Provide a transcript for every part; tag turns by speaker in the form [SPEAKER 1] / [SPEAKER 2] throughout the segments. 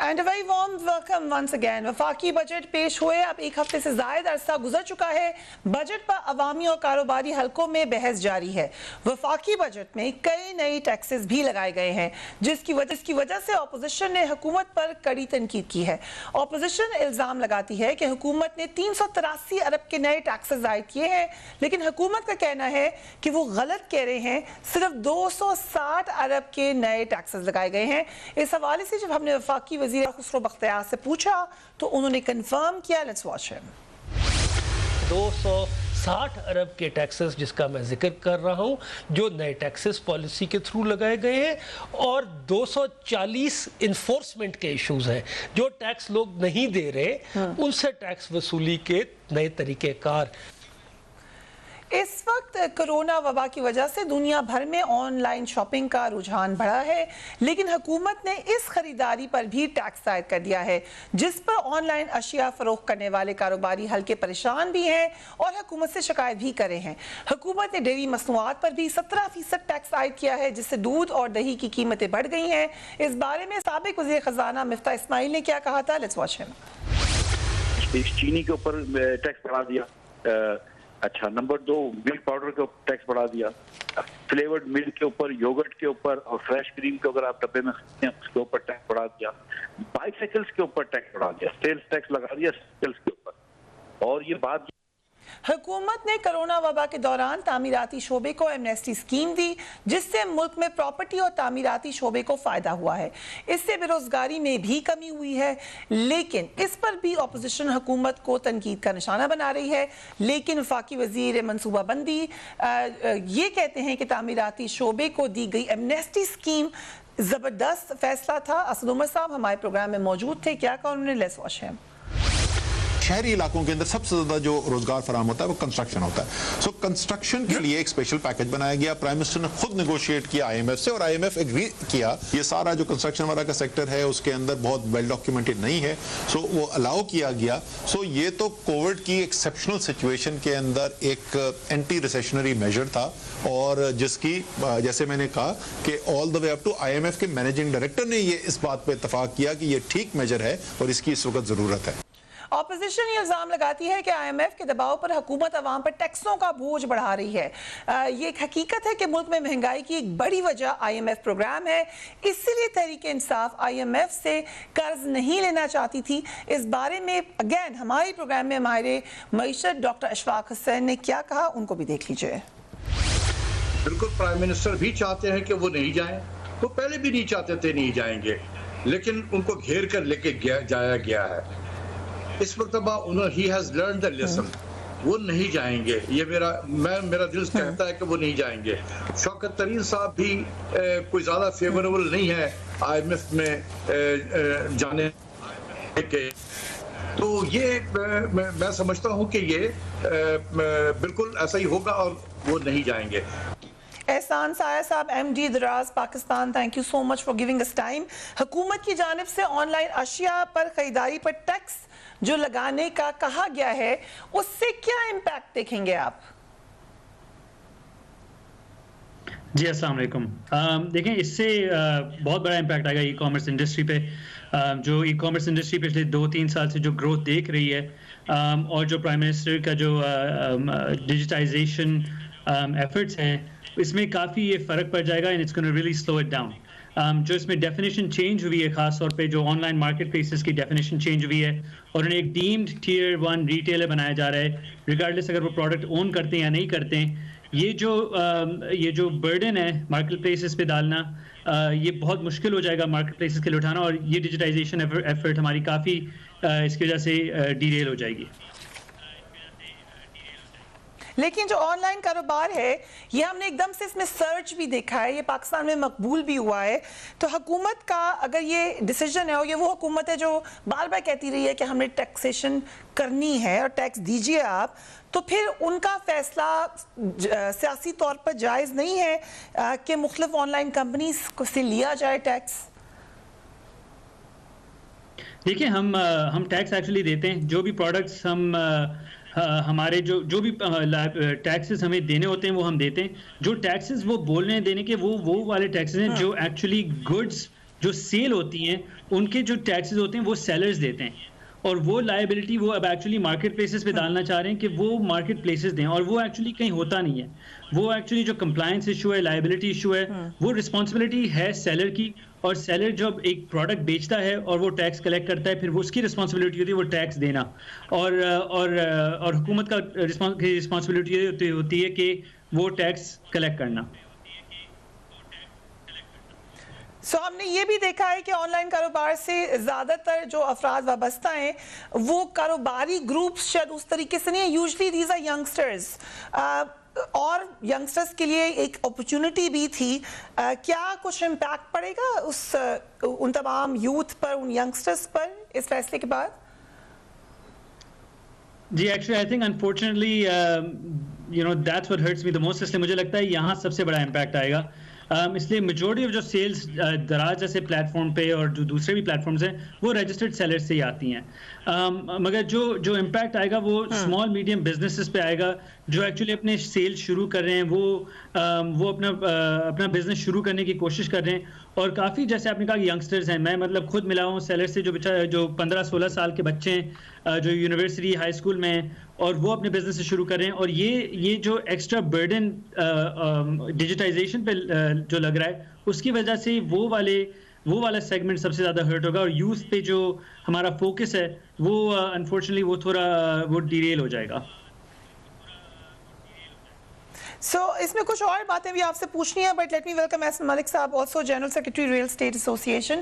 [SPEAKER 1] And very warm welcome once again. وفاقی budget پیش ہوئے اب ایک ہفتے سے زائد عرصہ گزر چکا ہے. بجٹ پر عوامی اور کاروباری حلقوں میں بحث جاری ہے. وفاقی بجٹ میں کئی نئی ٹیکسز بھی لگائے گئے ہیں جس کی وجہ سے اپوزیشن نے حکومت پر کڑی تنقید کی ہے. اپوزیشن الزام لگاتی ہے کہ حکومت نے 383 ارب کے نئے ٹیکسز عائد کیے ہیں لیکن حکومت کا کہنا ہے کہ وہ غلط کہہ رہے ہیں. صرف 260 ارب کے نئے ٹیکسز لگائے گئے ہیں. اس حوالے سے جب ہم نے وفاقی وزیر خسرو بختیار سے پوچھا تو انہوں نے کنفرم کیا. لیٹس واچ ہم.
[SPEAKER 2] 260 ارب کے ٹیکسز جس کا میں ذکر کر رہا ہوں جو نئے ٹیکسز پالیسی کے تھرو لگائے گئے ہیں اور 240 انفورسمنٹ کے ایشوز ہیں. جو ٹیکس لوگ نہیں دے رہے ان سے ٹیکس وصولی کے نئے طریقہ کار.
[SPEAKER 1] اس وقت کرونا وبا کی وجہ سے دنیا بھر میں آن لائن شاپنگ کا رجحان بڑھا ہے لیکن حکومت نے اس خریداری پر بھی ٹیکس عائد کر دیا ہے جس پر آن لائن اشیاء فروخت کرنے والے کاروباری حلقے پریشان بھی ہیں اور حکومت سے شکایت بھی کرے ہیں. حکومت نے ڈیری مصنوعات پر بھی 17% ٹیکس عائد کیا ہے جس سے دودھ اور دہی کی قیمتیں بڑھ گئی ہیں. اس بارے میں سابق وزیر خزانہ مفتاح اسماعیل نے کیا کہا تھا. لیٹس واچ ہم.
[SPEAKER 3] چینی کے اوپر ٹیکس بڑھا دیا. اچھا نمبر 2 ملک پاؤڈر کے اوپر ٹیکس بڑھا دیا. فلیورڈ ملک کے اوپر یوگرٹ کے اوپر اور فریش کریم کے اگر آپ ڈبے میں خریدتے ہیں اس کے اوپر ٹیکس بڑھا دیا. بائی سائیکلس کے اوپر ٹیکس بڑھا دیا. سیلز ٹیکس لگا دیا سائیکلس کے اوپر. اور یہ بات
[SPEAKER 1] حکومت نے کرونا وبا کے دوران تعمیراتی شعبے کو ایمنیسٹی اسکیم دی جس سے ملک میں پراپرٹی اور تعمیراتی شعبے کو فائدہ ہوا ہے. اس سے بے روزگاری میں بھی کمی ہوئی ہے لیکن اس پر بھی اپوزیشن حکومت کو تنقید کا نشانہ بنا رہی ہے. لیکن وفاقی وزیر منصوبہ بندی یہ کہتے ہیں کہ تعمیراتی شعبے کو دی گئی ایمنیسٹی اسکیم زبردست فیصلہ تھا. اسد عمر صاحب ہمارے پروگرام میں موجود تھے. کیا کہا انہوں نے. لیٹس واچ ہم.
[SPEAKER 4] شہری علاقوں کے اندر سب سے زیادہ جو روزگار فراہم ہوتا ہے وہ کنسٹرکشن ہوتا ہے. سو کنسٹرکشن کے لیے ایک اسپیشل پیکج بنایا گیا. پرائم منسٹر نے خود نیگوشیٹ کیا آئی ایم ایف سے اور آئی ایم ایف ایگری کیا. یہ سارا جو کنسٹرکشن والا کا سیکٹر ہے اس کے اندر بہت ویل ڈاکیومنٹڈ نہیں ہے. سو وہ الاؤ کیا گیا. سو یہ تو کووڈ کی ایکسیپشنل سچویشن کے اندر ایک اینٹی ریسیشنری میجر تھا اور جس کی جیسے میں نے کہا کہ all the way up to I M F کے مینیجنگ ڈائریکٹر نے یہ اس بات پہ اتفاق کیا کہ یہ ٹھیک میجر ہے اور اس کی اس وقت ضرورت ہے.
[SPEAKER 1] اپوزیشن یہ الزام لگاتی ہے کہ آئی ایم ایف کے دباؤ پر حکومت عوام پر ٹیکسوں کا بوجھ بڑھا رہی ہے. یہ ایک حقیقت ہے کہ ملک میں مہنگائی کی ایک بڑی وجہ آئی ایم ایف پروگرام ہے. اسی لیے تحریک انصاف آئی ایم ایف سے قرض نہیں لینا چاہتی تھی. اس بارے میں اگین ہمارے پروگرام میں ہمارے معیشت ڈاکٹر اشفاق حسین نے کیا کہا ان کو بھی دیکھ لیجئے.
[SPEAKER 5] بالکل پرائم منسٹر بھی چاہتے ہیں کہ وہ نہیں جائیں. وہ پہلے بھی نہیں چاہتے تھے نہیں جائیں گے لیکن ان کو گھیر کر لے کے جایا گیا ہے. اس مرتبہ he has learned the lesson. وہ نہیں جائیں گے. یہ میرا دل کہتا ہے کہ وہ نہیں جائیں گے. شوکت ترین صاحب بھی کوئی زیادہ فیوریبل نہیں ہے آئی ایم ایف میں جانے کے. تو یہ میں سمجھتا ہوں کہ یہ بالکل ایسا ہی ہوگا اور وہ نہیں جائیں گے.
[SPEAKER 1] احسان سایہ صاحب M D Daraz Pakistan thank you so much for giving us time. حکومت کی جانب سے آن لائن اشیاء پر خریداری پر ٹیکس جو لگانے کا کہا گیا ہے اس سے کیا امپیکٹ دیکھیں گے آپ؟
[SPEAKER 6] جی السلام علیکم. دیکھیں اس سے بہت بڑا امپیکٹ آئے گا ای کامرس انڈسٹری پہ. جو ای کامرس انڈسٹری پچھلے 2-3 سال سے جو گروتھ دیکھ رہی ہے اور جو پرائم منسٹر کا جو ڈیجیٹائزیشن ایفرٹس ہیں اس میں کافی یہ فرق پڑ جائے گا and it's gonna really slow it down. جو اس میں ڈیفینیشن چینج ہوئی ہے خاص طور پہ جو آن لائن مارکیٹ پلیسز کی ڈیفینیشن چینج ہوئی ہے اور انہیں ایک ڈیمڈ ٹیئر 1 ریٹیلر بنایا جا رہا ہے ریگارڈلیس اگر وہ پروڈکٹ اون کرتے ہیں یا نہیں کرتے ہیں. یہ جو برڈن ہے مارکیٹ پلیسز پہ ڈالنا یہ بہت مشکل ہو جائے گا مارکیٹ پلیسز کے لیے اٹھانا اور یہ ڈیجیٹائزیشن ایفرٹ ہماری کافی اس کی وجہ سے ڈیریل ہو جائے گی.
[SPEAKER 1] لیکن جو آن لائن کاروبار ہے یہ ہم نے ایک دم سے اس میں سرچ بھی دیکھا ہے. یہ پاکستان میں مقبول بھی ہوا ہے. تو حکومت کا اگر یہ ڈیسیجن ہے اور یہ وہ حکومت ہے جو بار بار کہتی رہی ہے کہ ہم نے ٹیکسیشن کرنی ہے اور ٹیکس دیجئے آپ, تو پھر ان کا فیصلہ سیاسی طور پر جائز نہیں ہے کہ مختلف آن لائن کمپنیز سے لیا جائے ٹیکس؟
[SPEAKER 6] دیکھیں ہم ٹیکس ایکچولی دیتے ہیں. جو بھی پروڈکٹس ہمارے جو بھی ٹیکسز ہمیں دینے ہوتے ہیں وہ ہم دیتے ہیں. جو ٹیکسز وہ بول رہے ہیں دینے کے وہ والے ٹیکسز ہیں جو ایکچولی گڈس جو سیل ہوتی ہیں ان کے جو ٹیکسز ہوتے ہیں وہ سیلرز دیتے ہیں, اور وہ لائبلٹی وہ اب ایکچولی مارکیٹ پلیسز پہ ڈالنا چاہ رہے ہیں کہ وہ مارکیٹ پلیسز دیں, اور وہ ایکچولی کہیں ہوتا نہیں ہے. وہ ایکچولی جو کمپلائنس ایشو ہے, لائبلٹی ایشو ہے, وہ رسپانسبلٹی ہے سیلر کی, اور سیلر جب ایک پروڈکٹ بیچتا ہے اور وہ ٹیکس کلیکٹ کرتا ہے, پھر وہ اس کی رسپانسبلٹی ہوتی ہے وہ ٹیکس دینا, اور حکومت کا رسپانسبلٹی ہوتی ہے کہ وہ ٹیکس کلیکٹ کرنا.
[SPEAKER 1] ہم نے یہ بھی دیکھا ہے کہ آن لائن کاروبار سے زیادہ تر جو افراد وابستہ ہیں وہ کاروباری گروپس شاید اس طریقے سے نہیں ہیں, یوزلی دیز آر ینگسٹرز, اور ینگسٹرز کے لیے ایک اپرچونٹی بھی تھی. کیا کچھ امپیکٹ پڑے گا ان تمام یوتھ پر, ان ینگسٹرز پر اس فیصلے کے بعد؟
[SPEAKER 6] جی actually I think unfortunately that's what hurts me the most, اس لیے مجھے لگتا ہے یہاں سب سے بڑا امپیکٹ آئے گا. اس لیے میجورٹی آف جو سیلز دراز جیسے پلیٹ فارم پہ اور جو دوسرے بھی پلیٹ فارمز ہیں وہ رجسٹرڈ سیلر سے ہی آتی ہیں, مگر جو امپیکٹ آئے گا وہ اسمال میڈیم بزنسز پہ آئے گا جو ایکچولی اپنے سیل شروع کر رہے ہیں, وہ اپنا بزنس شروع کرنے کی کوشش کر رہے ہیں. اور کافی جیسے آپ نے کہا ینگسٹرز ہیں, میں مطلب خود ملا ہوں سیلر سے جو 15-16 سال کے بچے ہیں جو یونیورسٹی ہائی اسکول میں ہیں, اور وہ اپنے بزنس سے شروع کر رہے ہیں. اور یہ جو ایکسٹرا برڈن ڈیجیٹائزیشن پہ جو لگ رہا ہے اس کی وجہ سے وہ والا سیگمنٹ سب سے زیادہ ہرٹ ہوگا, اور یوتھ پہ جو ہمارا فوکس ہے وہ انفارچونیٹلی وہ تھوڑا وہ ڈیریل ہو جائے گا.
[SPEAKER 1] اس میں کچھ اور باتیں بھی آپ سے پوچھنی ہیں, but let me welcome Ahsan Malik صاحب, also general secretary real estate association.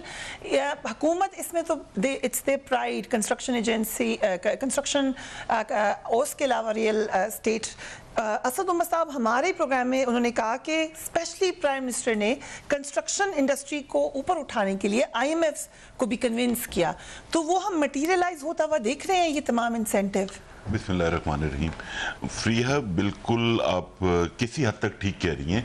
[SPEAKER 1] حکومت اس میں تو it's their pride, construction agency, construction, اس کے علاوہ ریئل اسٹیٹ. اسد عمر صاحب ہمارے پروگرام میں انہوں نے کہا کہ اسپیشلی پرائم منسٹر نے کنسٹرکشن انڈسٹری کو اوپر اٹھانے کے لیے آئی ایم ایف کو بھی کنونس کیا, تو وہ ہم مٹیریلائز ہوتا ہوا دیکھ رہے ہیں یہ تمام انسینٹیو.
[SPEAKER 7] بسم اللہ الرحمن الرحیم. فریحہ بالکل آپ کسی حد تک ٹھیک کہہ رہی ہیں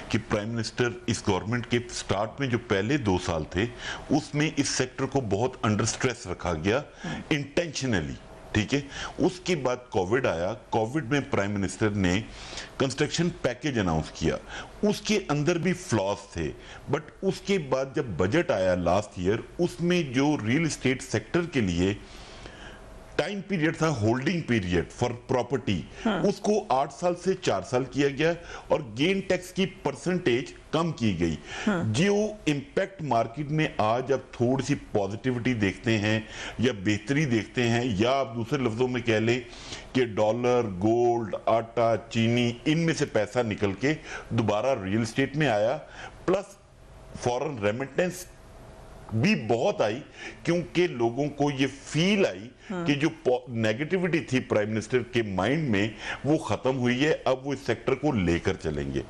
[SPEAKER 7] کہ پرائم منسٹر اس گورنمنٹ کے سٹارٹ میں جو پہلے 2 سال تھے اس میں اس سیکٹر کو بہت انڈر سٹریس رکھا گیا انٹینشنلی, ٹھیک ہے. اس کے بعد کووڈ آیا, کووڈ میں پرائم منسٹر نے کنسٹرکشن پیکیج اناؤنس کیا, اس کے اندر بھی فلاز تھے, بٹ اس کے بعد جب بجٹ آیا لاسٹ ایئر اس میں جو ریئل اسٹیٹ سیکٹر کے لیے ٹائم پیریڈ تھا, ہولڈنگ پیریڈ فار پراپرٹی, اس کو 8 سال سے 4 سال کیا گیا, اور گین ٹیکس کی پرسنٹیج کم کی گئی. جو امپیکٹ مارکیٹ میں آج آپ تھوڑی سی پازیٹیوٹی دیکھتے ہیں یا بہتری دیکھتے ہیں, یا آپ دوسرے لفظوں میں کہہ لیں کہ ڈالر, گولڈ, آٹا, چینی, ان میں سے پیسہ نکل کے دوبارہ ریئل اسٹیٹ میں آیا, پلس فورن ریمیٹنس بھی بہت آئی, کیونکہ لوگوں کو یہ فیل آئی کہ جو نیگیٹیوٹی تھی پرائم منسٹر کے مائنڈ میں وہ ختم ہوئی ہے, اب وہ اس سیکٹر کو لے کر چلیں گے.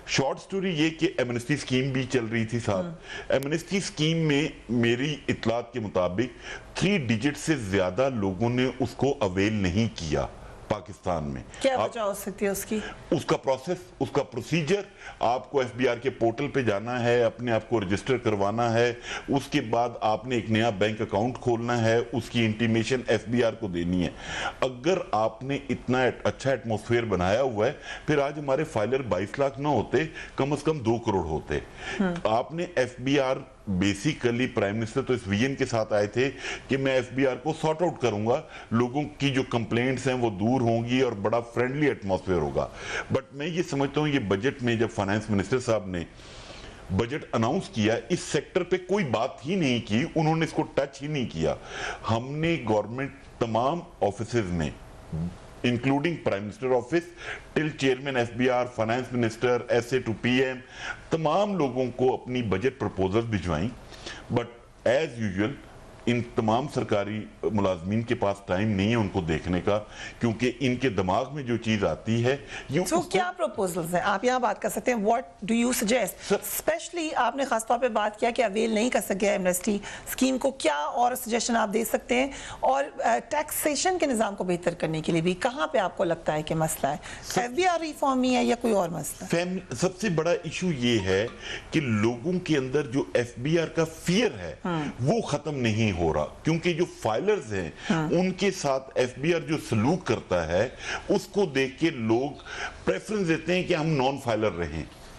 [SPEAKER 7] شارٹ سٹوری یہ کہ ایمنسٹی سکیم بھی چل رہی تھی صاحب. ایمنسٹی سکیم میں میری اطلاعات کے مطابق 3 ڈیجٹ سے زیادہ لوگوں نے اس کو اویل نہیں کیا پاکستان میں.
[SPEAKER 1] کیا وجہ ہو سکتی ہے اس کی؟
[SPEAKER 7] اس کا پروسیس, اس کا پروسیجر, آپ کو ایف بی آر کے پورٹل پہ جانا ہے, اپنے آپ کو رجسٹر کروانا ہے, اس کے بعد آپ نے ایک نیا بینک اکاؤنٹ کھولنا ہے, اس کی انٹیمیشن ایف بی آر کو دینی ہے. اگر آپ نے اتنا اچھا ایٹماسفیئر بنایا ہوا ہے, پھر آج ہمارے فائلر 22 لاکھ نہ ہوتے, کم از کم 2 کروڑ ہوتے. آپ نے F B R basically prime minister تو اس ویژن کے ساتھ آئے تھے کہ میں ایف بی آر کو سارٹ آؤٹ کروں گا, لوگوں کی جو کمپلینٹس ہیں وہ دور ہوں گی اور بڑا فرینڈلی ایٹماسفیئر ہوگا. بٹ میں یہ سمجھتا ہوں یہ بجٹ میں جب فائنانس منسٹر صاحب نے بجٹ اناؤنس کیا, اس سیکٹر پہ کوئی بات ہی نہیں کی, انہوں نے اس کو ٹچ ہی نہیں کیا. ہم نے گورنمنٹ تمام آفیسز میں including prime minister office till chairman F B R, finance minister, S A to P M, تمام لوگوں کو اپنی بجٹ پرپوزل بھجوائیں. بٹ ایز یوزول ان تمام سرکاری ملازمین کے پاس ٹائم نہیں ہے ان کو دیکھنے کا, کیونکہ ان کے دماغ میں جو چیز آتی ہے.
[SPEAKER 1] تو کیا پروپوزلز ہیں, آپ یہاں بات کر سکتے ہیں, what do you suggest? Especially آپ نے خاص طور پہ بات کیا کہ اویل نہیں کر سکے ایمنسٹی اسکیم کو, کیا اور سجیشن آپ دے سکتے ہیں؟ اور ٹیکسیشن کے نظام کو بہتر کرنے کے لیے بھی کہاں پہ آپ کو لگتا ہے کہ مسئلہ ہے؟ ایف بی آر ریفارم ہی ہے یا کوئی اور مسئلہ؟
[SPEAKER 7] سب سے بڑا ایشو یہ ہے کہ لوگوں کے اندر جو ایف بی آر کا فیئر ہے وہ ختم نہیں ہو رہا, کیونکہ جو فائلرز ہیں ان کے ساتھ ایف بی آر جو سلوک کرتا ہے اس کو دیکھ کے لوگ پریفرنس دیتے ہیں کہ ہم نان فائلر رہیں.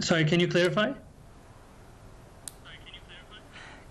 [SPEAKER 6] Sorry, can you clarify?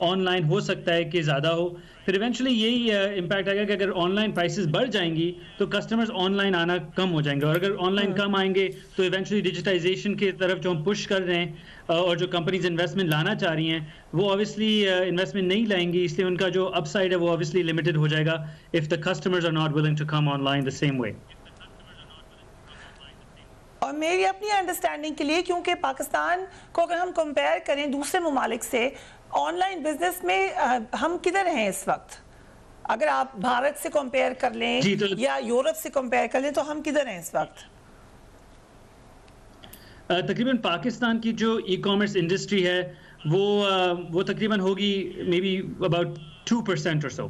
[SPEAKER 6] Online ہو سکتا ہے کہ زیادہ ہو. پھر ایونچولی یہی امپیکٹ آئے گا کہ اگر آن لائن پرائسز بڑھ جائیں گی تو کسٹمرز آن لائن آنا کم ہو جائیں گے, اور اگر آن لائن کم آئیں گے تو ایونچولی ڈیجیٹائزیشن کی طرف جو ہم پش کر رہے ہیں اور جو کمپنیز انویسٹمنٹ لانا چاہ رہی ہیں وہ اوبیسلی انویسٹمنٹ نہیں لائیں گی, اس لیے ان کا جو اپ سائڈ ہے وہ اوبیسلی لمیٹڈ ہو جائے گا if the customers are not willing to come online the same way.
[SPEAKER 1] اور میری اپنی انڈرسٹینڈنگ کے لیے, کیونکہ پاکستان کو اگر ہم کمپیئر کریں دوسرے ممالک سے آن لائن بزنس میں ہم کدھر ہیں اس وقت؟ اگر آپ بھارت سے کمپیئر کر لیں یا یورپ سے کمپیئر کر لیں تو ہم کدھر ہیں اس وقت؟
[SPEAKER 6] تقریباً پاکستان کی جو ای کامرس انڈسٹری ہے وہ تقریباً ہوگی مے بی اباؤٹ 2% اور سو.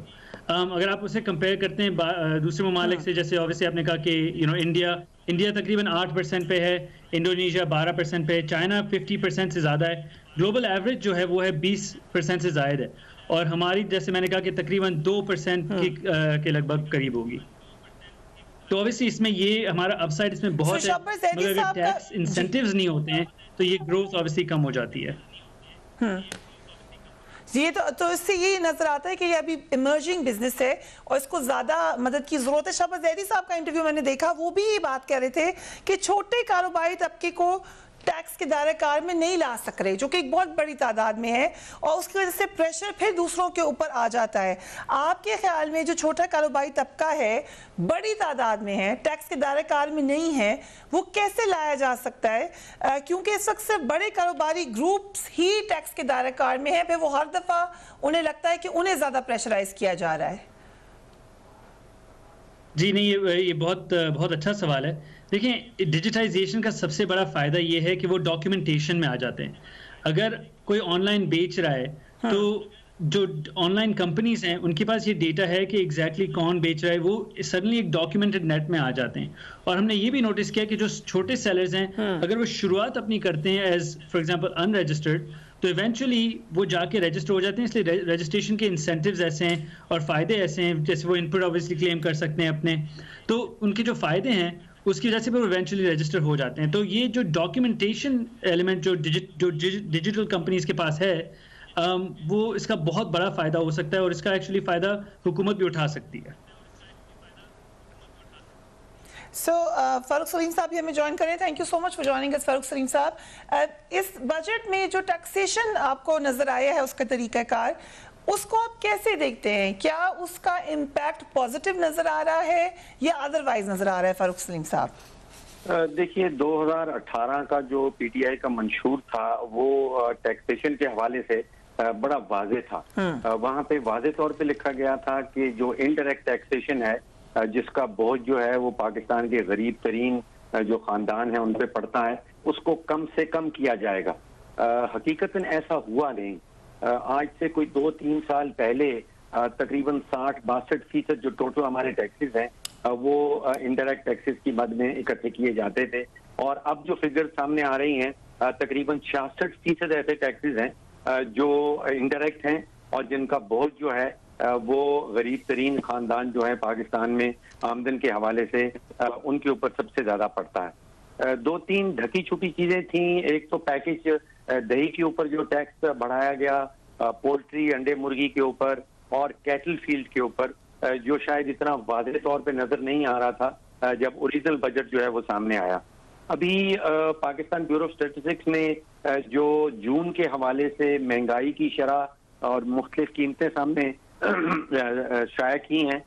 [SPEAKER 6] اگر آپ اسے کمپیئر کرتے ہیں دوسرے ممالک سے, جیسے اوبیسلی آپ نے کہا کہ انڈیا تقریباً 8% پہ ہے, انڈونیشیا 12% پہ ہے, چائنا 50% سے زیادہ ہے. گلوبل ایوریج جو ہے وہ ہے 20% سے زائد ہے, اور ہماری جیسے میں نے کہا کہ تقریباً 2% کے لگ بھگ قریب ہوگی. تو اوبیسلی اس میں یہ ہمارا اپ سائڈ اس میں بہت ہے, مگر اگر ٹیکس انسینٹیوز نہیں ہوتے ہیں تو یہ گروتھ اوبیسلی کم ہو جاتی ہے.
[SPEAKER 1] یہ تو اس سے یہ نظر آتا ہے کہ یہ ابھی ایمرجنگ بزنس ہے اور اس کو زیادہ مدد کی ضرورت ہے. شہباز زیدی صاحب کا انٹرویو میں نے دیکھا, وہ بھی یہ بات کہہ رہے تھے کہ چھوٹے کاروباری طبقے کو ٹیکس کے دائرہ کار میں نہیں لا سک رہے, جو کہ ایک بہت بڑی تعداد میں ہے, اور اس کی وجہ سے پریشر پھر دوسروں کے اوپر آ جاتا ہے. آپ کے خیال میں جو چھوٹا کاروباری طبقہ ہے بڑی تعداد میں ہے, ٹیکس کے دائرہ کار میں نہیں ہے, وہ کیسے لایا جا سکتا ہے؟ کیونکہ اس وقت صرف بڑے کاروباری گروپس ہی ٹیکس کے دائرہ کار میں ہیں, پھر وہ ہر دفعہ انہیں لگتا ہے کہ انہیں زیادہ پریشرائز کیا جا رہا ہے.
[SPEAKER 6] جی نہیں, یہ بہت اچھا سوال ہے. دیکھیں, ڈیجیٹائزیشن کا سب سے بڑا فائدہ یہ ہے کہ وہ ڈاکیومنٹیشن میں آ جاتے ہیں. اگر کوئی آن لائن بیچ رہا ہے تو جو آن لائن کمپنیز ہیں ان کے پاس یہ ڈیٹا ہے کہ ایگزیکٹلی کون بیچ رہا ہے, وہ سڈنلی ایک ڈاکیومنٹڈ نیٹ میں آ جاتے ہیں. اور ہم نے یہ بھی نوٹس کیا کہ جو چھوٹے سیلرز ہیں اگر وہ شروعات اپنی کرتے ہیں as far example in registered, تو ایونچولی وہ جا کے رجسٹر ہو جاتے ہیں. اس لیے رجسٹریشن کے انسینٹیوز ایسے ہیں اور فائدے ایسے ہیں, جیسے وہ ان پٹ اوبیسلی کلیم کر سکتے ہیں اپنے, تو ان کے جو فائدے ہیں اس کی وجہ سے وہ ایونچولی رجسٹر ہو جاتے ہیں. تو یہ جو ڈاکیومنٹیشن ایلیمنٹ جو ڈیجیٹل کمپنیز کے پاس ہے وہ اس کا بہت بڑا فائدہ ہو سکتا ہے, اور اس کا ایکچولی فائدہ حکومت بھی اٹھا سکتی ہے.
[SPEAKER 1] فاروق سلیم صاحب بھی ہمیں جوائن کریں. Thank you so much for joining اس فاروق سلیم صاحب. اس بجٹ میں جو ٹیکسیشن آپ کو نظر آیا ہے اس کا طریقہ کار, اس کو آپ کیسے دیکھتے ہیں؟ کیا اس کا امپیکٹ پازیٹیو نظر آ رہا ہے یا ادروائز نظر آ رہا ہے فاروق سلیم صاحب؟
[SPEAKER 3] دیکھیے 2018 کا جو پی ٹی آئی کا منشور تھا وہ ٹیکسیشن کے حوالے سے بڑا واضح تھا. وہاں پہ واضح طور پہ لکھا گیا تھا کہ جو انڈائریکٹ ٹیکسیشن ہے جس کا بوجھ جو ہے وہ پاکستان کے غریب ترین جو خاندان ہیں ان پہ پڑتا ہے, اس کو کم سے کم کیا جائے گا. حقیقتاً ایسا ہوا نہیں. آج سے کوئی 2-3 سال پہلے تقریباً 60-62% جو ٹوٹل ہمارے ٹیکسز ہیں وہ انڈائریکٹ ٹیکسز کی مد میں اکٹھے کیے جاتے تھے, اور اب جو فگر سامنے آ رہی ہیں تقریباً 66% ایسے ٹیکسز ہیں جو انڈائریکٹ ہیں اور جن کا بوجھ جو ہے وہ غریب ترین خاندان جو ہے پاکستان میں آمدن کے حوالے سے ان کے اوپر سب سے زیادہ پڑتا ہے. 2-3 ڈھکی چھپی چیزیں تھیں. ایک تو پیکج دہی کے اوپر جو ٹیکس بڑھایا گیا, پولٹری انڈے مرغی کے اوپر اور کیٹل فیلڈ کے اوپر, جو شاید اتنا واضح طور پہ نظر نہیں آ رہا تھا جب اوریجنل بجٹ جو ہے وہ سامنے آیا. ابھی پاکستان بیورو آف اسٹیٹسٹکس نے جو جون کے حوالے سے مہنگائی کی شرح اور مختلف قیمتیں سامنے شائع کی ہیں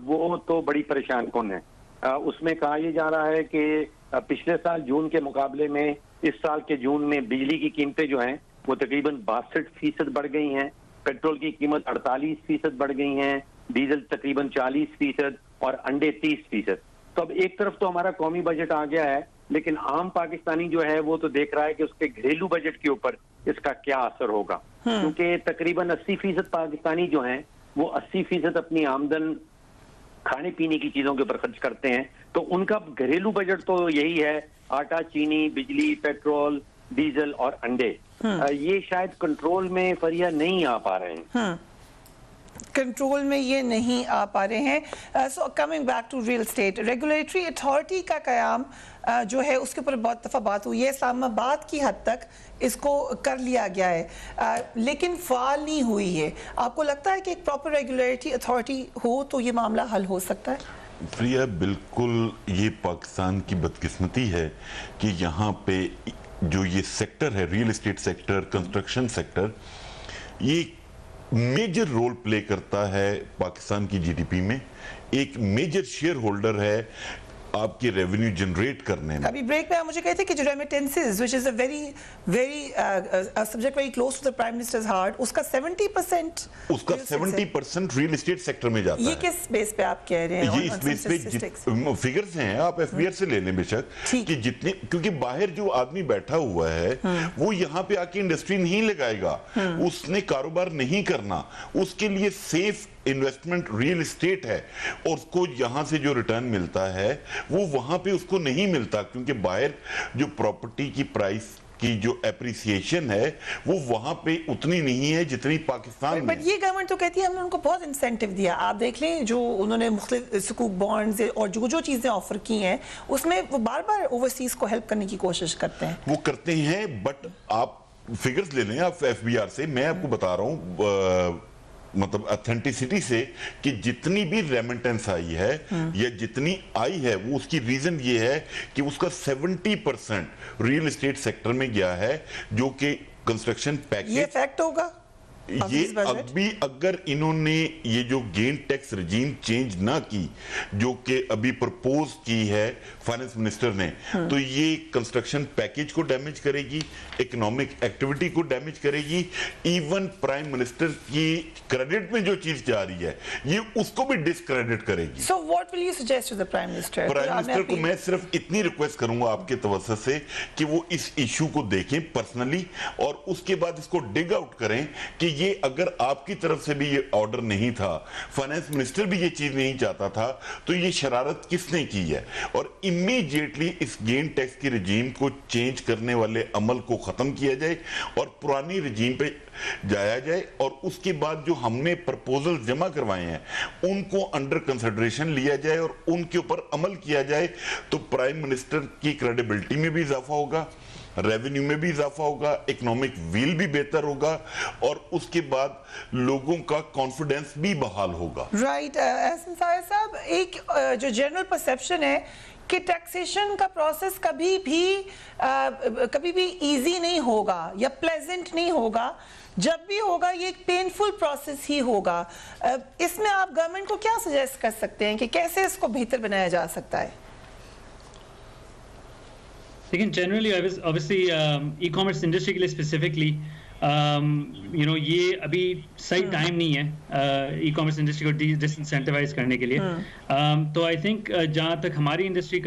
[SPEAKER 3] وہ تو بڑی پریشان کن ہے. اس میں کہا یہ جا رہا ہے کہ پچھلے سال جون کے مقابلے میں اس سال کے جون میں بجلی کی قیمتیں جو ہیں وہ تقریباً 62% بڑھ گئی ہیں, پیٹرول کی قیمت 48% بڑھ گئی ہیں, ڈیزل تقریباً 40% اور انڈے 30%. تو اب ایک طرف تو ہمارا قومی بجٹ آ گیا ہے, لیکن عام پاکستانی جو ہے وہ تو دیکھ رہا ہے کہ اس کے گھریلو بجٹ کے اوپر اس کا کیا اثر ہوگا, کیونکہ تقریباً 80% پاکستانی جو ہیں وہ 80% اپنی آمدن کھانے پینے کی چیزوں کے اوپر خرچ کرتے ہیں. تو ان کا گھریلو بجٹ تو یہی ہے, آٹا, چینی, بجلی, پیٹرول, ڈیزل اور انڈے. یہ شاید کنٹرول میں فریہ نہیں آ پا رہے ہیں.
[SPEAKER 1] کنٹرول میں یہ نہیں آ پا رہے ہیں. So coming back to real estate, regulatory authority کا قیام جو ہے اس کے اوپر بہت دفعہ بات ہوئی ہے, اسلام آباد کی حد تک اس کو کر لیا گیا ہے لیکن فعال نہیں ہوئی ہے. آپ کو لگتا ہے کہ ایک پراپر ریگولیٹری اتھارٹی ہو تو یہ معاملہ حل ہو سکتا ہے؟
[SPEAKER 7] پریا, بالکل یہ پاکستان کی بدقسمتی ہے کہ یہاں پہ جو یہ سیکٹر ہے, real estate sector, construction sector, یہ میجر رول پلے کرتا ہے پاکستان کی جی ڈی پی میں, ایک میجر شیئر ہولڈر ہے آپ کے ریونیو جنریٹ کرنے میں.
[SPEAKER 1] ابھی بریک میں آپ مجھے کہتے ہیں کہ جو remittances which is a very subject very close to the Prime Minister's heart, اس کا 70%
[SPEAKER 7] اس کا 70% ریئل اسٹیٹ سیکٹر میں جاتا ہے.
[SPEAKER 1] یہ کس بیس پہ آپ کہہ رہے ہیں؟
[SPEAKER 7] یہ اس بیس پہ فگرز ہیں, آپ ایف بی آر سے لے لیں بے شک, کہ جتنے, کیونکہ باہر جو آدمی بیٹھا ہوا ہے وہ یہاں پہ آ کے انڈسٹری نہیں لگائے گا, اس نے کاروبار نہیں کرنا, اس کے لیے سیف انویسٹمنٹ ریل اسٹیٹ ہے, اور اس کو یہاں سے جو ریٹرن ملتا ہے وہ وہاں پہ اس کو نہیں ملتا, کیونکہ باہر جو پراپرٹی کی پرائس کی جو اپریسیشن ہے وہ وہاں پہ اتنی نہیں ہے جتنی پاکستان میں.
[SPEAKER 1] بٹ یہ گورنمنٹ تو کہتی ہے ہم نے ان کو بہت انسینٹیو دیا. آپ دیکھ لیں جو انہوں نے مختلف سکوک بانڈز اور جو چیزیں آفر کی ہیں اس میں وہ بار بار اوورسیز کو ہیلپ کرنے کی کوشش کرتے ہیں.
[SPEAKER 7] وہ کرتے ہیں, بٹ آپ فگرز لے لیں آپ ایف بی آر سے, میں آپ کو بتا رہا ہوں مطلب اتھینٹیسٹی سے, کہ جتنی بھی ریمنٹنس آئی ہے یا جتنی آئی ہے وہ اس کی ریزن یہ ہے کہ اس کا 70% ریئل اسٹیٹ سیکٹر میں گیا ہے, جو کہ کنسٹرکشن پیکیج.
[SPEAKER 1] یہ فیکٹ ہوگا
[SPEAKER 7] یہ ابھی اگر انہوں نے یہ جو گین ٹیکس رجیم چینج نہ کی جو کہ ابھی پرپوز کی ہے فائنانس منسٹر نے, تو یہ کنسٹرکشن پیکیج کو ڈیمیج کرے گی, اکنامک ایکٹیویٹی کو ڈیمیج کرے گی, ایون پرائم منسٹر کی کریڈٹ میں جو چیز جا رہی ہے یہ اس کو بھی ڈسکریڈٹ کرے گی.
[SPEAKER 1] So what will you suggest to the Prime Minister?
[SPEAKER 7] Prime minister کو میں صرف اتنی ریکویسٹ کروں گا آپ کے توسط سے کہ وہ اس ایشو کو دیکھیں پرسنلی, اور اس کے بعد اس کو ڈگ آؤٹ کریں کہ یہ اگر آپ کی طرف سے بھی یہ آرڈر نہیں تھا, فائنانس منسٹر بھی یہ چیز نہیں چاہتا تھا, تو یہ شرارت کس نے کی ہے, اور امیڈیٹلی اس گین ٹیکس کی رجیم کو چینج کرنے والے عمل کو ختم کیا جائے اور پرانی رجیم پہ جایا جائے, اور اس کے بعد جو ہم نے پرپوزل جمع کروائے ہیں ان کو انڈر کنسیڈریشن لیا جائے اور ان کے اوپر عمل کیا جائے, تو پرائم منسٹر کی کریڈیبلٹی میں بھی اضافہ ہوگا, ریونیو میں بھی اضافہ ہوگا, اکنامک ویل بھی بہتر ہوگا, اور اس کے بعد لوگوں کا کانفیڈنس بھی بحال ہوگا.
[SPEAKER 1] رائٹ. احسن سایہ صاحب, ایک جو جنرل پرسیپشن ہے کہ ٹیکسیشن کا پروسیس کبھی بھی ایزی نہیں ہوگا یا پلیزنٹ نہیں ہوگا, جب بھی ہوگا یہ ایک پینفل پروسیس ہی ہوگا. اس میں آپ گورنمنٹ کو کیا سجیسٹ کر سکتے ہیں کہ کیسے اس کو بہتر بنایا جا سکتا ہے؟
[SPEAKER 6] لیکن جنرلی obviously ای کامرس انڈسٹری کے لیے اسپیسیفکلی یہ ابھی صحیح ٹائم نہیں ہے ای کامرس انڈسٹری کو ڈس انسینٹیوائز کرنے کے لیے. تو آئی تھنک جہاں تک ہماری انڈسٹری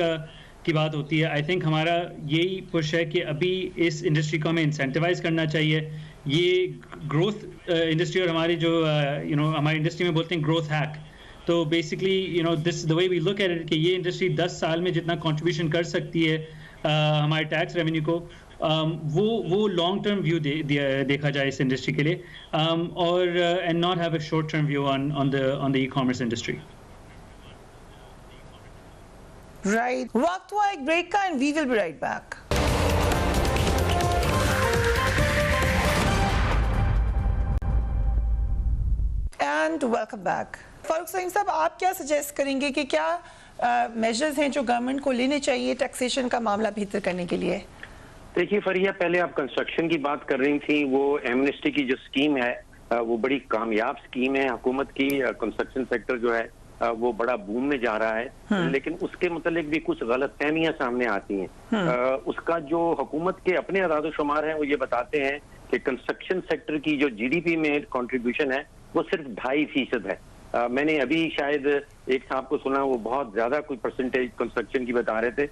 [SPEAKER 6] کی بات ہوتی ہے, آئی تھنک ہمارا یہی پش ہے کہ ابھی اس انڈسٹری کو ہمیں انسینٹیوائز کرنا چاہیے. یہ گروتھ انڈسٹری, اور ہماری جو ہماری انڈسٹری میں بولتے ہیں گروتھ ہیک, تو basically this the way we look at it کہ یہ انڈسٹری 10 سال میں جتنا کنٹریبیوشن کر سکتی ہے ہمارے ٹیکس ریونیو کو, وہ لانگ ٹرم ویو دیکھا جائے اس انڈسٹری کے لیے, اور and not have a short term view on the e commerce industry.
[SPEAKER 1] Right. وقت ہوا ایک بریک کا, and we will be right back. And welcome back. Farooq Saleem صاحب, آپ کیا سجیسٹ کریں گے کہ کیا میجرز ہیں جو گورنمنٹ کو لینے چاہیے ٹیکسیشن کا معاملہ بہتر کرنے کے لیے؟
[SPEAKER 8] دیکھیے فریہ, پہلے آپ کنسٹرکشن کی بات کر رہی تھیں, وہ ایمنسٹی کی جو سکیم ہے وہ بڑی کامیاب سکیم ہے حکومت کی. کنسٹرکشن سیکٹر جو ہے وہ بڑا بوم میں جا رہا ہے, لیکن اس کے متعلق بھی کچھ غلط فہمیاں سامنے آتی ہیں. اس کا جو حکومت کے اپنے اعداد و شمار ہیں وہ یہ بتاتے ہیں کہ کنسٹرکشن سیکٹر کی جو جی ڈی پی میں کنٹریبیوشن ہے وہ صرف 2.5% ہے. میں نے ابھی شاید ایک صاحب کو سنا وہ بہت زیادہ کوئی پرسنٹیج کنسٹرکشن کی بتا رہے تھے.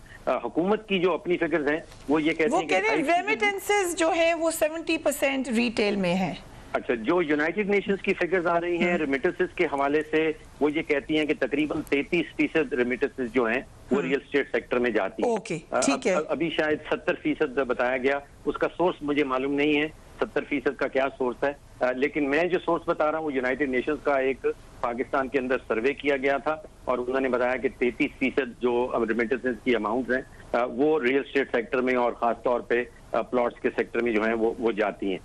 [SPEAKER 8] حکومت کی جو اپنی فگرز ہیں وہ یہ کہتے ہیں کہ
[SPEAKER 1] ریمیٹنسز جو ہیں وہ 70% ریٹیل میں ہیں.
[SPEAKER 8] اچھا, جو یونائٹڈ نیشنز کی فگرز آ رہی ہیں ریمیٹنسز کے حوالے سے, وہ یہ کہتی ہیں کہ تقریباً 33% ریمیٹنسز جو ہیں وہ ریئل اسٹیٹ سیکٹر میں جاتی ہیں. ابھی شاید 70% بتایا گیا, اس کا سورس مجھے معلوم نہیں ہے 70% کا کیا سورس ہے, لیکن میں جو سورس بتا رہا ہوں وہ یونائٹڈ نیشنز کا ایک پاکستان کے اندر سروے کیا گیا تھا اور انہوں نے بتایا کہ 33% جو ریمیٹنسز کی اماؤنٹ ہیں وہ ریئل اسٹیٹ سیکٹر میں اور خاص طور پہ پلاٹس کے سیکٹر میں جو ہیں وہ جاتی ہیں.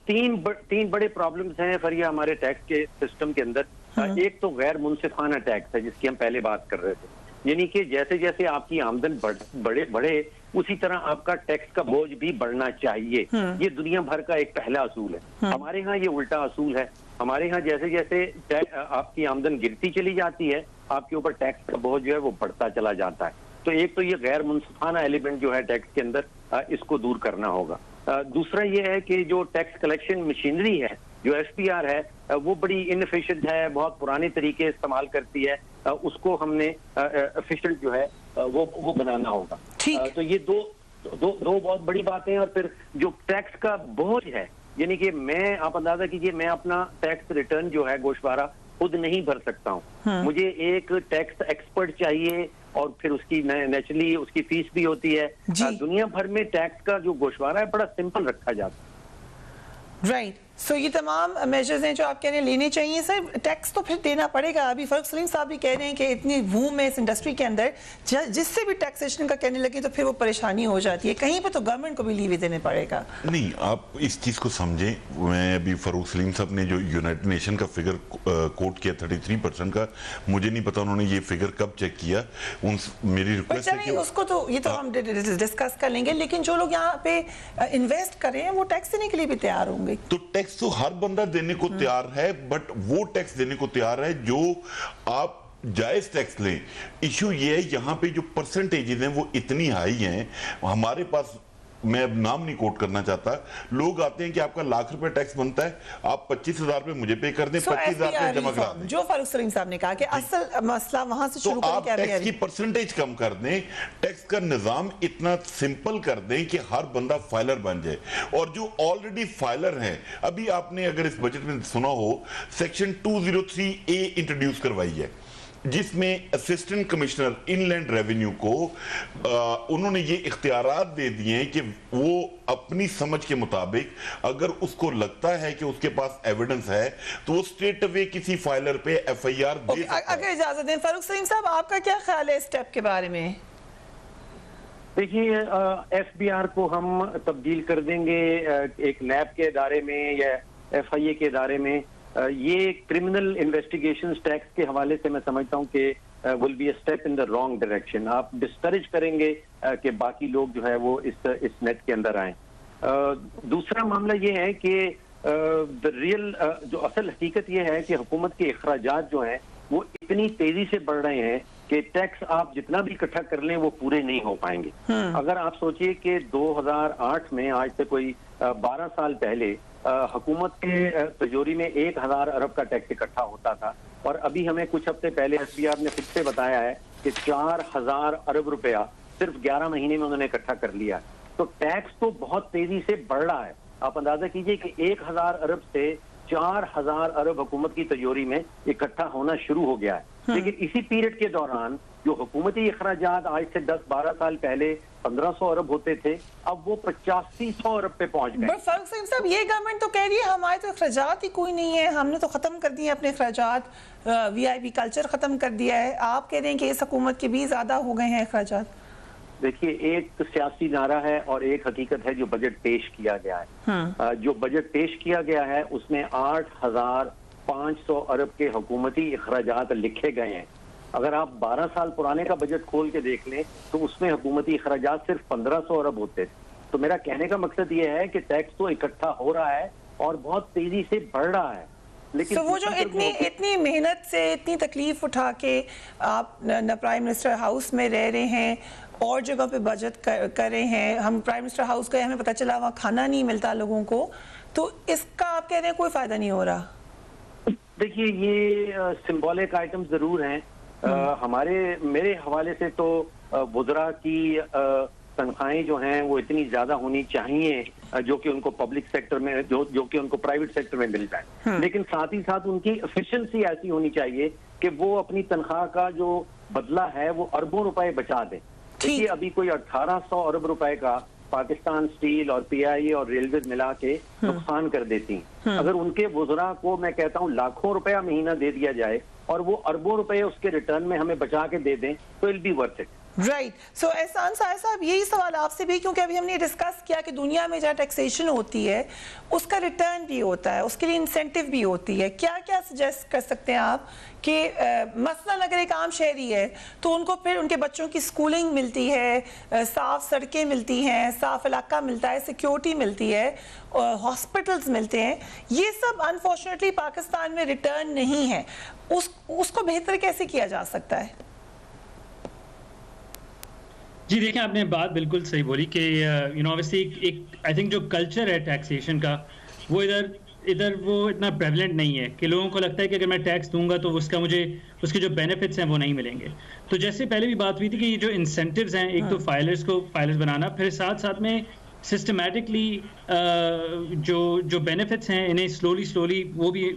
[SPEAKER 8] تین بڑے پرابلمز ہیں فریہ ہمارے ٹیکس کے سسٹم کے اندر. ایک تو غیر منصفانہ ٹیکس ہے جس کی ہم پہلے بات کر رہے تھے, یعنی کہ جیسے جیسے آپ کی آمدن بڑھے اسی طرح آپ کا ٹیکس کا بوجھ بھی بڑھنا چاہیے. یہ دنیا بھر کا ایک پہلا اصول ہے. ہمارے ہاں یہ الٹا اصول ہے. ہمارے ہاں جیسے جیسے آپ کی آمدن گرتی چلی جاتی ہے آپ کے اوپر ٹیکس کا بوجھ جو ہے وہ بڑھتا چلا جاتا ہے. تو ایک تو یہ غیر منصفانہ ایلیمنٹ جو ہے ٹیکس کے اندر اس کو دور کرنا ہوگا. دوسرا یہ ہے کہ جو ٹیکس کلیکشن مشینری ہے, جو FPR ہے, وہ بڑی انفیشینٹ ہے, بہت پرانے طریقے استعمال کرتی ہے. اس کو ہم نے ایفیشینٹ جو ہے وہ بنانا ہوگا. تو یہ دو بہت بڑی باتیں ہیں. اور پھر جو ٹیکس کا بوجھ ہے, یعنی کہ آپ اندازہ کیجئے میں اپنا ٹیکس ریٹرن جو ہے گوشوارہ خود نہیں بھر سکتا ہوں. مجھے ایک ٹیکس ایکسپرٹ چاہیے اور پھر اس کی نیچرلی اس کی فیس بھی ہوتی ہے. دنیا بھر میں ٹیکس کا جو گوشوارہ ہے بڑا سمپل رکھا جاتا ہے.
[SPEAKER 1] رائٹ. سو یہ تمام میجرز ہیں جو آپ کہہ رہے ہیں لینے چاہیے. سر ٹیکس تو پھر دینا پڑے گا. ابھی فاروق سلیم صاحب بھی کہہ رہے ہیں کہ اتنی بوم ہے اس انڈسٹری کے اندر, جس سے بھی ٹیکسیشن کا کہنے لگے تو پھر وہ پریشانی ہو جاتی ہے. کہیں پہ تو گورنمنٹ کو بھی لیوے دینے پڑے گا.
[SPEAKER 7] نہیں, آپ اس چیز کو سمجھیں. میں ابھی فاروق سلیم صاحب نے جو یونائٹڈ نیشن کا فگر کوٹ کیا 33% کا, مجھے نہیں پتا انہوں نے یہ فگر کب چیک کیا. میری ریکویسٹ ہے کہ
[SPEAKER 1] اس کو تو یہ تو ہم ڈسکس کر لیں گے, لیکن جو لوگ یہاں پہ انویسٹ کر رہے ہیں وہ ٹیکس دینے کے لیے بھی تیار ہوں گے.
[SPEAKER 7] تو ٹیکس تو ہر بندہ دینے کو تیار ہے, بٹ وہ ٹیکس دینے کو تیار ہے جو آپ جائز ٹیکس لیں. ایشو یہ ہے یہاں پہ جو پرسنٹیجز ہیں وہ اتنی ہائی ہیں. ہمارے پاس, میں اب نام نہیں کوٹ کرنا چاہتا, لوگ آتے ہیں کہ آپ کا ₹1,00,000 ٹیکس بنتا ہے, آپ 25,000 روپے مجھے پے کر دیں, 25,000 جمع کرا دیں.
[SPEAKER 1] جو فاروق سلیم صاحب نے کہا کہ اصل مسئلہ وہاں سے شروع
[SPEAKER 7] کریں. تو آپ ٹیکس کی پرسنٹیج کم کر دیں, ٹیکس کا نظام اتنا سمپل کر دیں کہ ہر بندہ فائلر بن جائے. اور جو آلریڈی فائلر ہیں, ابھی آپ نے اگر اس بجٹ میں سنا ہو, سیکشن 203A انٹروڈیوس کروائی ہے جس میں اسسٹنٹ کمشنر ان لینڈ ریونیو کو انہوں نے یہ اختیارات دے دیے ہیں کہ وہ اپنی سمجھ کے مطابق اگر اس کو لگتا ہے کہ اس کے پاس ایویڈنس ہے تو وہ اسٹریٹ اوے کسی فائلر پہ FIR دے سکتا ہے.
[SPEAKER 1] اگر اجازت دیں فاروق سلیم صاحب, آپ کا کیا خیال ہے اس اسٹیپ کے بارے میں؟
[SPEAKER 8] دیکھیے, FBR کو ہم تبدیل کر دیں گے ایک نیب کے ادارے میں یا FIA کے ادارے میں. یہ کرمنل انویسٹیگیشنز ٹیکس کے حوالے سے میں سمجھتا ہوں کہ will be a step in the wrong direction. آپ ڈسکریج کریں گے کہ باقی لوگ جو ہے وہ اس نیٹ کے اندر آئیں. دوسرا معاملہ یہ ہے کہ ریئل جو اصل حقیقت یہ ہے کہ حکومت کے اخراجات جو ہیں وہ اتنی تیزی سے بڑھ رہے ہیں کہ ٹیکس آپ جتنا بھی اکٹھا کر لیں وہ پورے نہیں ہو پائیں گے. اگر آپ سوچئے کہ 2008 میں, آج سے کوئی 12 سال پہلے, حکومت کے تجوری میں 1,000 ارب کا ٹیکس اکٹھا ہوتا تھا, اور ابھی ہمیں کچھ ہفتے پہلے FBR نے خود سے بتایا ہے کہ 4,000 ارب روپیہ صرف 11 مہینے میں انہوں نے اکٹھا کر لیا. تو ٹیکس تو بہت تیزی سے بڑھ رہا ہے. آپ اندازہ کیجئے کہ 1,000 ارب سے 4,000 ارب حکومت کی تجوری میں اکٹھا ہونا شروع ہو گیا ہے. لیکن اسی پیریڈ کے دوران جو حکومتی اخراجات آج سے 10-12 سال پہلے 1,500 ارب ہوتے تھے, اب وہ 8500 ارب پہ پہنچ گئے.
[SPEAKER 1] فاروق سلیم صاحب, یہ گورنمنٹ تو کہہ رہی ہے ہمارے تو اخراجات ہی کوئی نہیں ہے, ہم نے تو ختم کر دیے اپنے اخراجات, VIP کلچر ختم کر دیا ہے. آپ کہہ رہے ہیں کہ اس حکومت کے بھی زیادہ ہو گئے ہیں اخراجات.
[SPEAKER 8] دیکھیے, ایک سیاسی نعرہ ہے اور ایک حقیقت ہے جو بجٹ پیش کیا گیا ہے. جو بجٹ پیش کیا گیا ہے اس میں 8,500 ارب کے حکومتی اخراجات لکھے گئے ہیں. اگر آپ 12 سال پرانے کا بجٹ کھول کے دیکھ لیں تو اس میں حکومتی اخراجات صرف 1,500 ارب ہوتے تھے. تو میرا کہنے کا مقصد یہ ہے کہ ٹیکس تو اکٹھا ہو رہا ہے اور بہت تیزی سے بڑھ رہا ہے.
[SPEAKER 1] لیکن وہ جو اتنی محنت سے, اتنی تکلیف اٹھا کے آپ نہ پرائم منسٹر ہاؤس میں رہ رہے ہیں اور جگہ پہ بجٹ کر رہے ہیں, ہم پرائم منسٹر ہاؤس گئے, ہمیں پتہ چلا وہاں کھانا نہیں ملتا لوگوں کو, تو اس کا آپ کہہ رہے ہیں کوئی فائدہ نہیں ہو رہا.
[SPEAKER 8] دیکھیے, یہ سمبولک آئٹم ضرور ہیں. میرے حوالے سے تو وزراء کی تنخواہیں جو ہیں وہ اتنی زیادہ ہونی چاہیے جو کہ ان کو پبلک سیکٹر میں, جو کہ ان کو پرائیویٹ سیکٹر میں مل جائے. لیکن ساتھ ہی ساتھ ان کی ایفیشنسی ایسی ہونی چاہیے کہ وہ اپنی تنخواہ کا جو بدلہ ہے وہ اربوں روپے بچا دیں. دیکھیے, ابھی کوئی 1,800 ارب روپے کا پاکستان اسٹیل اور پی آئی اے اور ریلویز ملا کے نقصان کر دیتی ہیں. اگر ان کے وزراء کو میں کہتا ہوں لاکھوں روپیہ مہینہ دے دیا جائے اور وہ اربوں روپے اس کے ریٹرن میں ہمیں بچا کے دے دیں تو it be worth it.
[SPEAKER 1] Right. So Ahsan سائے صاحب یہی سوال آپ سے بھی, کیونکہ ابھی ہم نے ڈسکس کیا کہ دنیا میں جہاں ٹیکسیشن ہوتی ہے اس کا ریٹرن بھی ہوتا ہے, اس کے لیے انسینٹیو بھی ہوتی ہے. کیا کیا سجیسٹ کر سکتے ہیں آپ کہ مثلاً اگر ایک عام شہری ہے تو ان کو پھر ان کے بچوں کی سکولنگ ملتی ہے, صاف سڑکیں ملتی ہیں, صاف علاقہ ملتا ہے, سیکیورٹی ملتی ہے, ہاسپٹلز ملتے ہیں, یہ سب انفارچونیٹلی پاکستان میں ریٹرن نہیں ہے. اس کو بہتر کیسے کیا جا سکتا ہے؟
[SPEAKER 6] جی دیکھیں, آپ نے بات بالکل صحیح بولی کہ اوبیسلی ایک آئی تھنک جو کلچر ہے ٹیکسیشن کا وہ ادھر وہ اتنا پریولنٹ نہیں ہے کہ لوگوں کو لگتا ہے کہ اگر میں ٹیکس دوں گا تو اس کا مجھے اس کے جو بینیفٹس ہیں وہ نہیں ملیں گے. تو جیسے پہلے بھی بات ہوئی تھی کہ یہ جو انسینٹیوز ہیں, ایک تو فائلرز بنانا, پھر ساتھ میں سسٹمیٹکلی جو بینیفٹس ہیں انہیں سلولی وہ بھی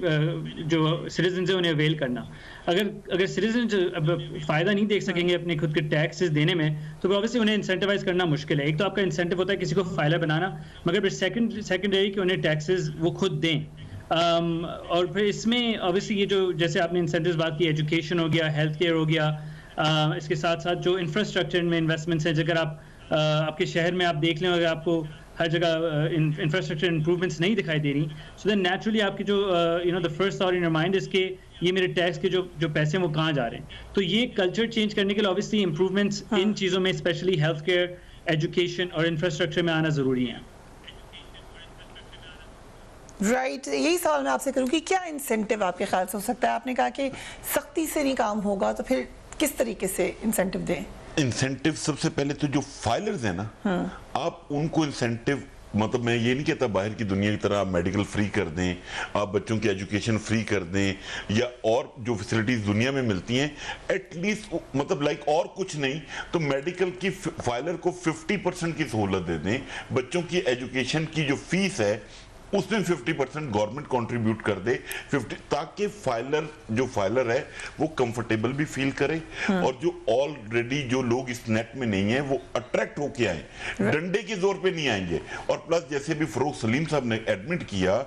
[SPEAKER 6] جو سٹیزنز ہیں انہیں اویل کرنا. اگر سٹیزنز فائدہ نہیں دیکھ سکیں گے اپنے خود کے ٹیکسز دینے میں تو اوبیسلی انہیں انسینٹیوائز کرنا مشکل ہے. ایک تو آپ کا انسینٹیو ہوتا ہے کسی کو فائلر بنانا, مگر پھر سیکنڈری کہ انہیں ٹیکسز وہ خود دیں. اور پھر اس میں اوبیسلی یہ جو جیسے آپ نے انسینٹیوز بات کی, ایجوکیشن ہو گیا, ہیلتھ کیئر ہو گیا, اس کے ساتھ ساتھ جو انفراسٹرکچر میں انویسٹمنٹس ہیں, اگر آپ کے شہر میں آپ دیکھ لیں, اگر آپ کو ہر جگہ انفراسٹرکچر امپروومنٹس نہیں دکھائی دے رہی, سو دین نیچرلی آپ کی جو the first thought in your mind is کہ یہ میرے ٹیکس کے جو پیسے ہیں وہ کہاں جا رہے ہیں. تو یہ کلچر چینج کرنے کے لیے اوبیسلی امپروومنٹس ان چیزوں میں اسپیشلی ہیلتھ کیئر, ایجوکیشن اور انفراسٹرکچر میں آنا ضروری ہیں.
[SPEAKER 1] رائٹ. یہی سوال میں آپ سے کروں کہ کیا انسینٹیو آپ کے خیال سے ہو سکتا ہے؟ آپ نے کہا کہ سختی سے نہیں کام ہوگا, تو پھر کس طریقے سے انسینٹیو دیں؟
[SPEAKER 7] انسینٹیو سب سے پہلے تو جو فائلرز ہیں نا, آپ ان کو انسینٹیو, مطلب میں یہ نہیں کہتا باہر کی دنیا کی طرح آپ میڈیکل فری کر دیں, آپ بچوں کی ایجوکیشن فری کر دیں, یا اور جو فیسلٹیز دنیا میں ملتی ہیں ایٹ لیسٹ مطلب لائک اور کچھ نہیں تو میڈیکل کی فائلر کو 50% کی سہولت دے دیں. بچوں کی ایجوکیشن کی جو فیس ہے اس میں 50% گورنمنٹ کنٹریبیوٹ کر دے, تاکہ فائلر ہے وہ کمفرٹیبل بھی فیل کرے, اور جو آلریڈی جو لوگ اس نیٹ میں نہیں ہیں وہ اٹریکٹ ہو کے آئیں, ڈنڈے کے زور پہ نہیں آئیں گے. اور پلس جیسے بھی فروغ سلیم صاحب نے ایڈمٹ کیا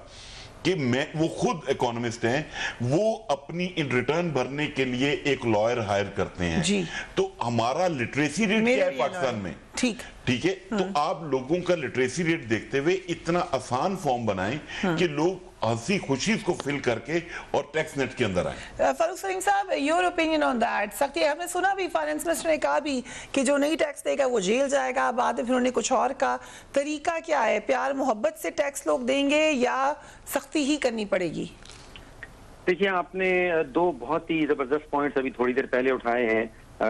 [SPEAKER 7] کہ وہ خود اکانومسٹ ہیں, وہ اپنی ان ریٹرن بھرنے کے لیے ایک لائر ہائر کرتے ہیں. تو ہمارا لٹریسی ریٹ کیا ہے پاکستان میں؟ ٹھیک ہے, تو آپ لوگوں کا لٹریسی ریٹ دیکھتے ہوئے اتنا آسان فارم بنائیں کہ لوگ ہنسی خوشی اس کو فل کر کے اور ٹیکس نیٹ کے اندر آئیں.
[SPEAKER 1] فاروق سلیم صاحب, یور اوپینین آن دیٹ. سختی ہم نے سنا بھی فائنانس منسٹر نے کہا بھی کہ جو نہیں ٹیکس دے گا وہ جیل جائے گا, بعد میں پھر انہوں نے کچھ اور کہا. طریقہ کیا ہے؟ پیار محبت سے ٹیکس لوگ دیں گے یا سختی ہی کرنی پڑے گی؟
[SPEAKER 8] دیکھیے, آپ نے دو بہت ہی زبردست پوائنٹس ابھی تھوڑی دیر پہلے اٹھائے ہیں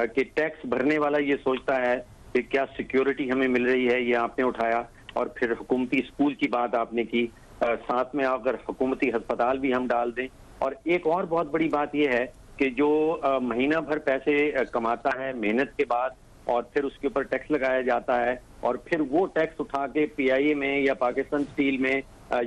[SPEAKER 8] کہ ٹیکس بھرنے والا یہ سوچتا ہے کہ کیا سیکیورٹی ہمیں مل رہی ہے, یہ آپ نے اٹھایا. اور پھر حکومتی اسکول کی بات آپ نے کی, ساتھ میں اگر حکومتی ہسپتال بھی ہم ڈال دیں. اور ایک اور بہت بڑی بات یہ ہے کہ جو مہینہ بھر پیسے کماتا ہے محنت کے بعد اور پھر اس کے اوپر ٹیکس لگایا جاتا ہے, اور پھر وہ ٹیکس اٹھا کے پی آئی اے میں یا پاکستان اسٹیل میں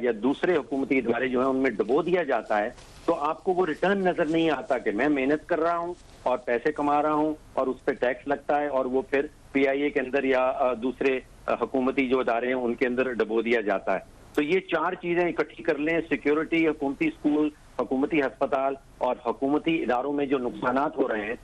[SPEAKER 8] یا دوسرے حکومتی ادارے جو ہیں ان میں ڈبو دیا جاتا ہے, تو آپ کو وہ ریٹرن نظر نہیں آتا کہ میں محنت کر رہا ہوں اور پیسے کما رہا ہوں اور اس پہ ٹیکس لگتا ہے, اور وہ پھر پی آئی اے کے اندر یا دوسرے حکومتی جو ادارے ہیں ان کے اندر ڈبو دیا جاتا ہے. تو یہ چار چیزیں اکٹھی کر لیں, سیکیورٹی, حکومتی اسکول, حکومتی ہسپتال اور حکومتی اداروں میں جو نقصانات ہو رہے ہیں,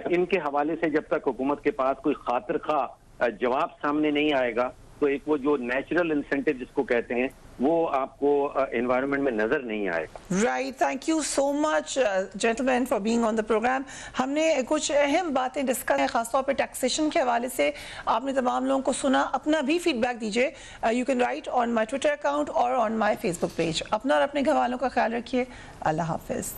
[SPEAKER 8] ان کے حوالے سے جب تک حکومت کے پاس کوئی خاطر خواہ جواب سامنے نہیں آئے گا تو ایک وہ جو نیچرل انسینٹیو جس کو کہتے ہیں وہ آپ کو انوائرمنٹ میں نظر نہیں آئے گا.
[SPEAKER 1] Right. Thank you so much gentlemen for being on the programme. ہم نے کچھ اہم باتیں ڈسکس ہیں خاص طور پہ ٹیکسیشن کے حوالے سے. آپ نے تمام لوگوں کو سنا, اپنا بھی فیڈ بیک دیجیے. You can write on my Twitter account اور آن مائی فیس بک پیج. اپنا اور اپنے گھر والوں کا خیال رکھیے. اللہ حافظ.